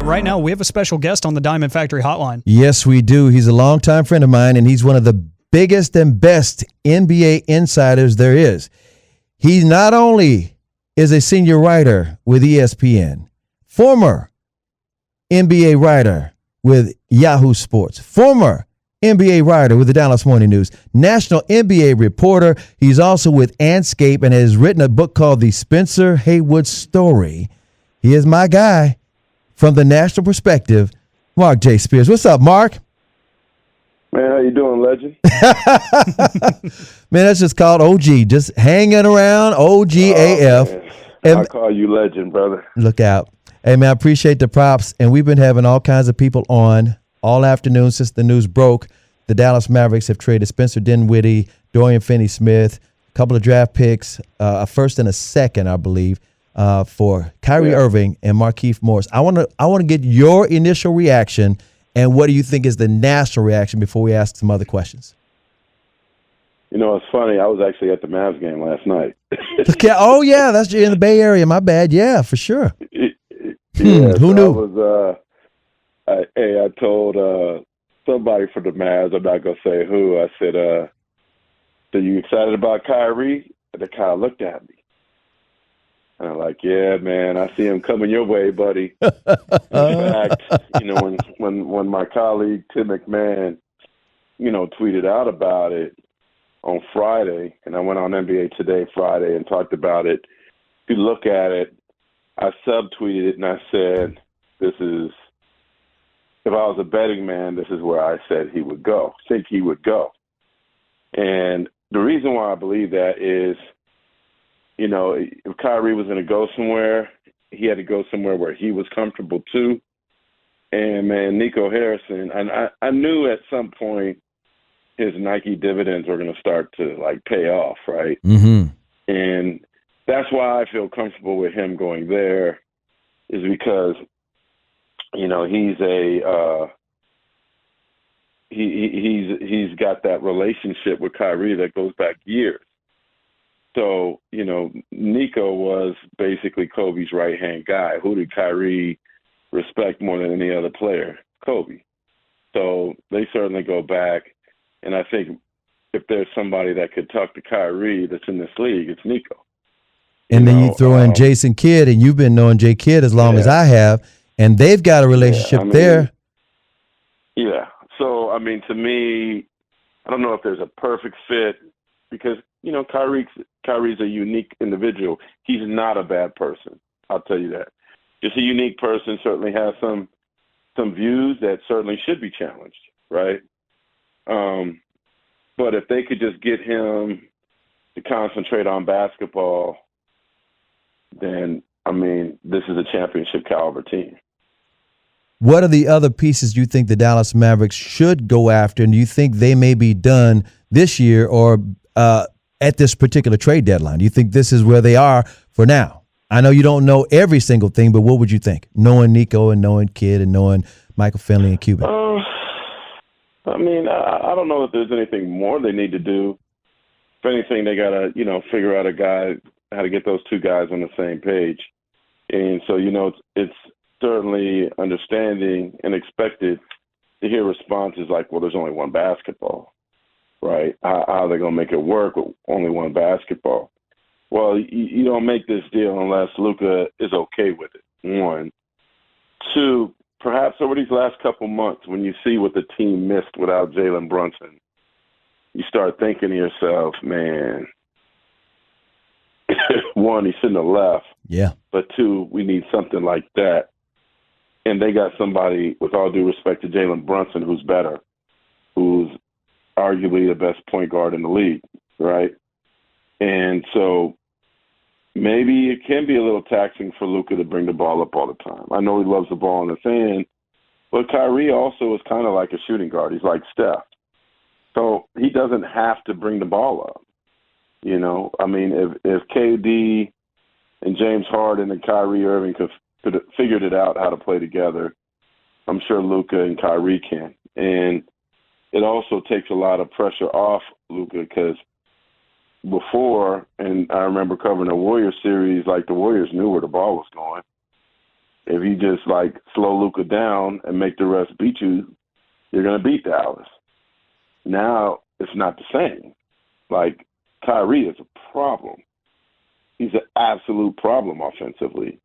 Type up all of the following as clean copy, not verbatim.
right now we have a special guest on the Diamond Factory Hotline. Yes, we do. He's a longtime friend of mine, and he's one of the biggest and best NBA insiders there is. He not only is a senior writer with ESPN, former NBA writer with Yahoo Sports, former NBA writer with the Dallas Morning News, national NBA reporter. He's also with Andscape and has written a book called The Spencer Haywood Story. He is my guy from the national perspective, Marc J. Spears. What's up, Mark? Man, how you doing, legend? Man, that's just called OG. Just hanging around, OG AF. I call you legend, brother. Look out. Hey, man, I appreciate the props. And we've been having all kinds of people on all afternoon since the news broke. The Dallas Mavericks have traded Spencer Dinwiddie, Dorian Finney-Smith, a couple of draft picks, a first and a second, I believe, for Kyrie Irving and Markieff Morris. I want to get your initial reaction and what do you think is the national reaction before we ask some other questions. You know, it's funny. I was actually at the Mavs game last night. Okay. Oh, yeah, that's in the Bay Area. My bad. Yeah, for sure. Who knew? I told somebody from the Mavs, I'm not going to say who, I said, are you excited about Kyrie? And they kind of looked at me. And I'm like, yeah, man, I see him coming your way, buddy. In fact, you know, when my colleague Tim McMahon, you know, tweeted out about it on Friday, and I went on NBA Today Friday and talked about it, if you look at it, I subtweeted it and I said, this is, if I was a betting man, this is where I said he would go, think he would go. And the reason why I believe that is, you know, if Kyrie was going to go somewhere, he had to go somewhere where he was comfortable too. And, man, Nico Harrison, and I knew at some point his Nike dividends were going to start to, like, pay off, right? Mm-hmm. And that's why I feel comfortable with him going there is because, you know, he's he's got that relationship with Kyrie that goes back years. So, you know, Nico was basically Kobe's right-hand guy. Who did Kyrie respect more than any other player? Kobe. So they certainly go back. And I think if there's somebody that could talk to Kyrie that's in this league, it's Nico. And then you throw in Jason Kidd, and you've been knowing Jay Kidd as long as I have, and they've got a relationship there. Yeah. So, I mean, to me, I don't know if there's a perfect fit because, you know, Kyrie's a unique individual. He's not a bad person. I'll tell you that. Just a unique person, certainly has some views that certainly should be challenged, right? But if they could just get him to concentrate on basketball, then, I mean, this is a championship caliber team. What are the other pieces you think the Dallas Mavericks should go after, and do you think they may be done this year or at this particular trade deadline? Do you think this is where they are for now? I know you don't know every single thing, but what would you think, knowing Nico and knowing Kidd and knowing Michael Finley and Cuban? I mean, I don't know if there's anything more they need to do. If anything, they got to, you know, figure out how to get those two guys on the same page. And so, you know, it's certainly understanding and expected to hear responses like, well, there's only one basketball, right? How are they going to make it work with only one basketball? Well, you don't make this deal unless Luka is okay with it, one. Two, perhaps over these last couple months, when you see what the team missed without Jalen Brunson, you start thinking to yourself, man, one, he shouldn't have left. Yeah. But two, we need something like that. And they got somebody, with all due respect to Jalen Brunson, who's better, who's arguably the best point guard in the league, right? And so maybe it can be a little taxing for Luka to bring the ball up all the time. I know he loves the ball in his hand, but Kyrie also is kind of like a shooting guard. He's like Steph. So he doesn't have to bring the ball up. You know, I mean, if KD and James Harden and Kyrie Irving could have figured it out how to play together, I'm sure Luka and Kyrie can. And it also takes a lot of pressure off Luka because before, and I remember covering a Warriors series, like the Warriors knew where the ball was going. If you just like slow Luka down and make the rest beat you, you're going to beat Dallas. Now it's not the same. Like, Kyrie is a problem. He's an absolute problem offensively.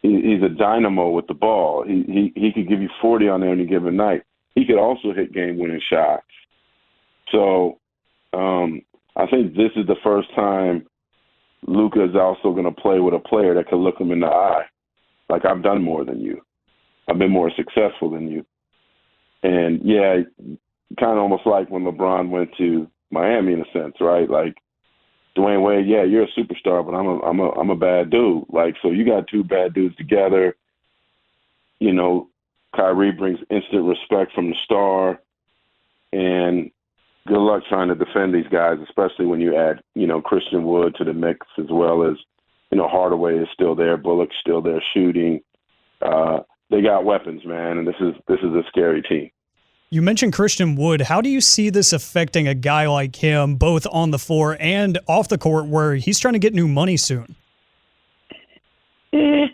He's a dynamo with the ball. He could give you 40 on any given night. He could also hit game-winning shots. So I think this is the first time Luka is also going to play with a player that can look him in the eye. Like, I've done more than you. I've been more successful than you. And, yeah, kind of almost like when LeBron went to Miami in a sense, right? Like, Dwayne Wade, yeah, you're a superstar, but I'm a bad dude. Like, so you got two bad dudes together. You know, Kyrie brings instant respect from the star, and good luck trying to defend these guys, especially when you add, you know, Christian Wood to the mix, as well as, you know, Hardaway is still there, Bullock's still there shooting. They got weapons, man, and this is a scary team. You mentioned Christian Wood. How do you see this affecting a guy like him, both on the floor and off the court, where he's trying to get new money soon? If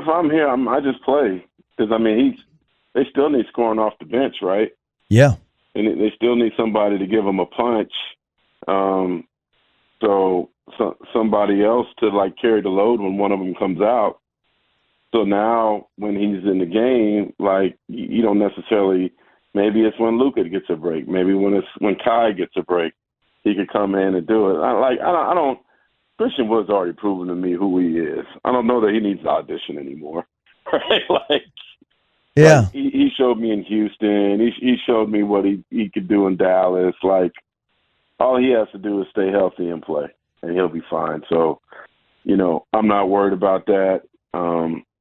I'm here, I just play. Because, I mean, they still need scoring off the bench, right? Yeah. And they still need somebody to give them a punch. So somebody else to, like, carry the load when one of them comes out. So now when he's in the game, like, you don't necessarily – maybe it's when Luka gets a break. Maybe when Kai gets a break, he could come in and do it. I don't – Christian Wood's already proven to me who he is. I don't know that he needs to audition anymore. Right? Yeah. Like, he showed me in Houston. He showed me what he could do in Dallas. Like, all he has to do is stay healthy and play, and he'll be fine. So, you know, I'm not worried about that.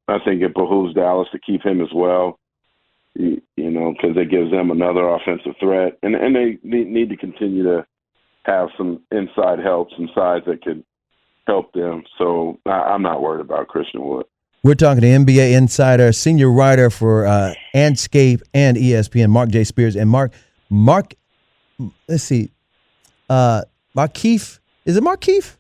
I think it behooves Dallas to keep him as well, you know, because it gives them another offensive threat. And they need to continue to have some inside help, some sides that could help them. So I'm not worried about Christian Wood. We're talking to NBA insider, senior writer for Andscape and ESPN, Marc J. Spears. And Mark, let's see, Markieff, is it Markieff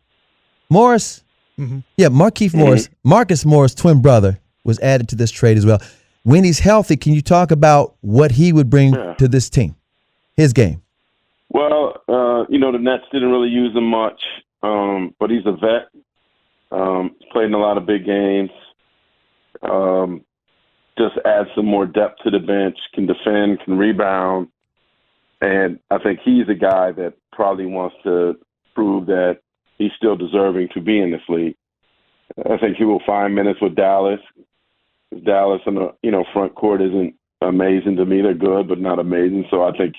Morris? Mm-hmm. Yeah, Markieff Morris, Marcus Morris' twin brother, was added to this trade as well. When he's healthy, can you talk about what he would bring to this team, his game? Well, you know, the Nets didn't really use him much, but he's a vet. He's played in a lot of big games. Just add some more depth to the bench, can defend, can rebound. And I think he's a guy that probably wants to prove that he's still deserving to be in this league. I think he will find minutes with Dallas. Dallas in the front court isn't amazing to me. They're good, but not amazing. So I think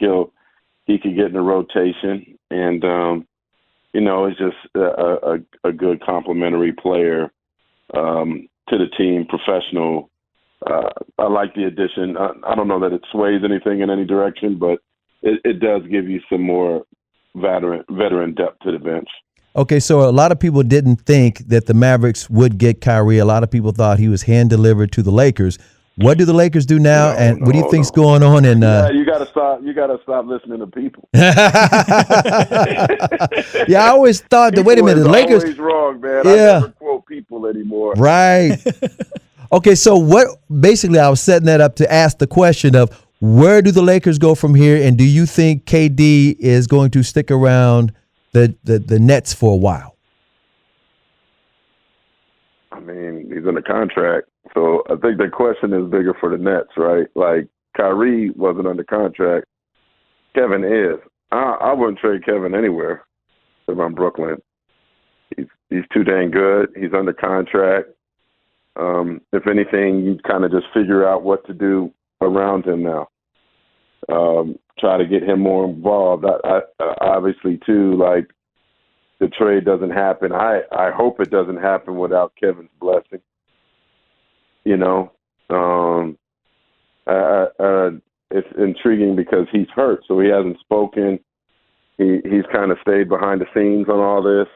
he could get in a rotation, and you know, it's just a good complementary player to the team, professional. I like the addition. I don't know that it sways anything in any direction, but it does give you some more veteran depth to the bench. Okay, so a lot of people didn't think that the Mavericks would get Kyrie. A lot of people thought he was hand-delivered to the Lakers. What do the Lakers do now, and what do you think's going on? And you got to stop. You got to stop listening to people. Yeah, I always thought that. Wait a minute, the Lakers. Always wrong, man. Yeah. I never quote people anymore. Right. Okay, so what? Basically, I was setting that up to ask the question of where do the Lakers go from here, and do you think KD is going to stick around the Nets for a while? I mean, he's in a contract, so I think the question is bigger for the Nets, right? Like, Kyrie wasn't under contract. Kevin is. I wouldn't trade Kevin anywhere if I'm Brooklyn. He's too dang good. He's under contract. If anything, you kind of just figure out what to do around him now. Try to get him more involved. I obviously, too, like, the trade doesn't happen. I hope it doesn't happen without Kevin's blessing. You know, it's intriguing because he's hurt, so he hasn't spoken. He's kind of stayed behind the scenes on all this.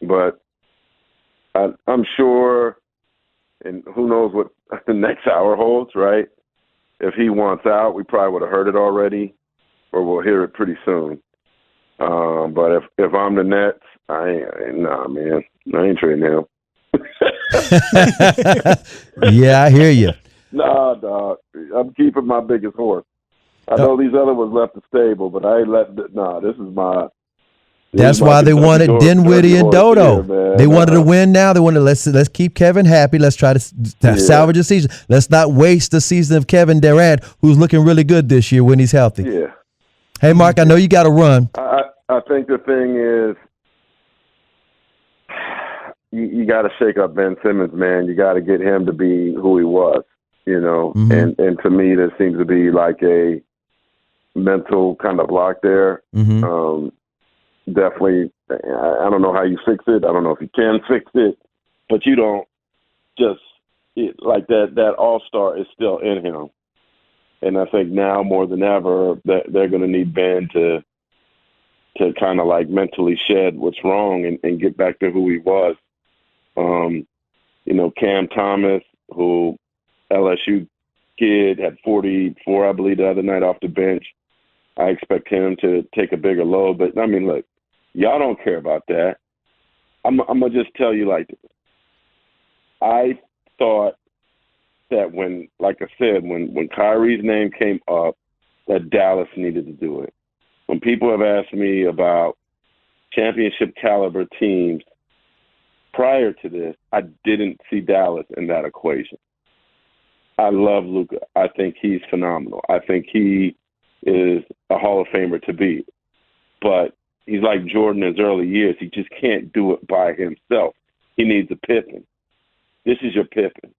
But I'm sure, and who knows what the next hour holds, right? If he wants out, we probably would have heard it already, or we'll hear it pretty soon. But if I'm the Nets, man, I ain't trading him. Yeah, I hear you. Nah, dog. I'm keeping my biggest horse. I know these other ones left the stable, but I ain't letting it. Nah, this is my. That's why they wanted Dinwiddie and Dodo. They wanted to win now. They wanted let's keep Kevin happy. Let's try to salvage the season. Let's not waste the season of Kevin Durant, who's looking really good this year when he's healthy. Yeah. Hey, Mark, I know you got to run. I think the thing is, you got to shake up Ben Simmons, man. You got to get him to be who he was, And to me, there seems to be like a mental kind of block there. Definitely, I don't know how you fix it. I don't know if you can fix it, but you don't just like that. That all-star is still in him, and I think now more than ever that they're going to need Ben to kind of like mentally shed what's wrong and get back to who he was. Cam Thomas, who LSU kid, had 44, I believe, the other night off the bench. I expect him to take a bigger load, but I mean, look. Y'all don't care about that. I'm going to just tell you like this. I thought that when Kyrie's name came up, that Dallas needed to do it. When people have asked me about championship caliber teams prior to this, I didn't see Dallas in that equation. I love Luka. I think he's phenomenal. I think he is a Hall of Famer to be. But he's like Jordan in his early years. He just can't do it by himself. He needs a Pippen. This is your Pippen.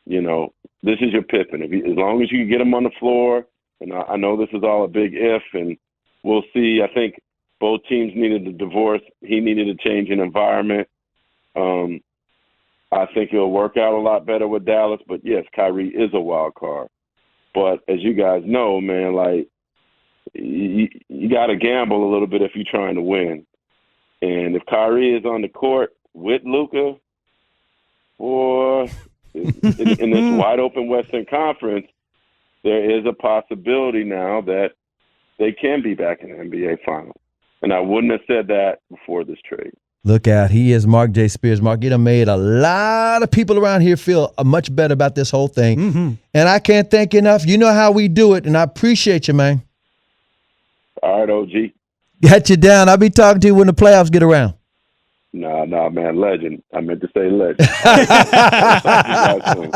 This is your Pippen. As long as you can get him on the floor, and I know this is all a big if, and we'll see. I think both teams needed a divorce. He needed a change in environment. I think it'll work out a lot better with Dallas. But, yes, Kyrie is a wild card. But as you guys know, man, like, you got to gamble a little bit if you're trying to win. And if Kyrie is on the court with Luka, or in this wide-open Western Conference, there is a possibility now that they can be back in the NBA Finals. And I wouldn't have said that before this trade. Look out. He is Marc J. Spears. Mark, you done made a lot of people around here feel much better about this whole thing. And I can't thank you enough. You know how we do it, and I appreciate you, man. All right, OG. Got you down. I'll be talking to you when the playoffs get around. Nah, man. Legend. I meant to say legend. All right. Talk to you guys soon.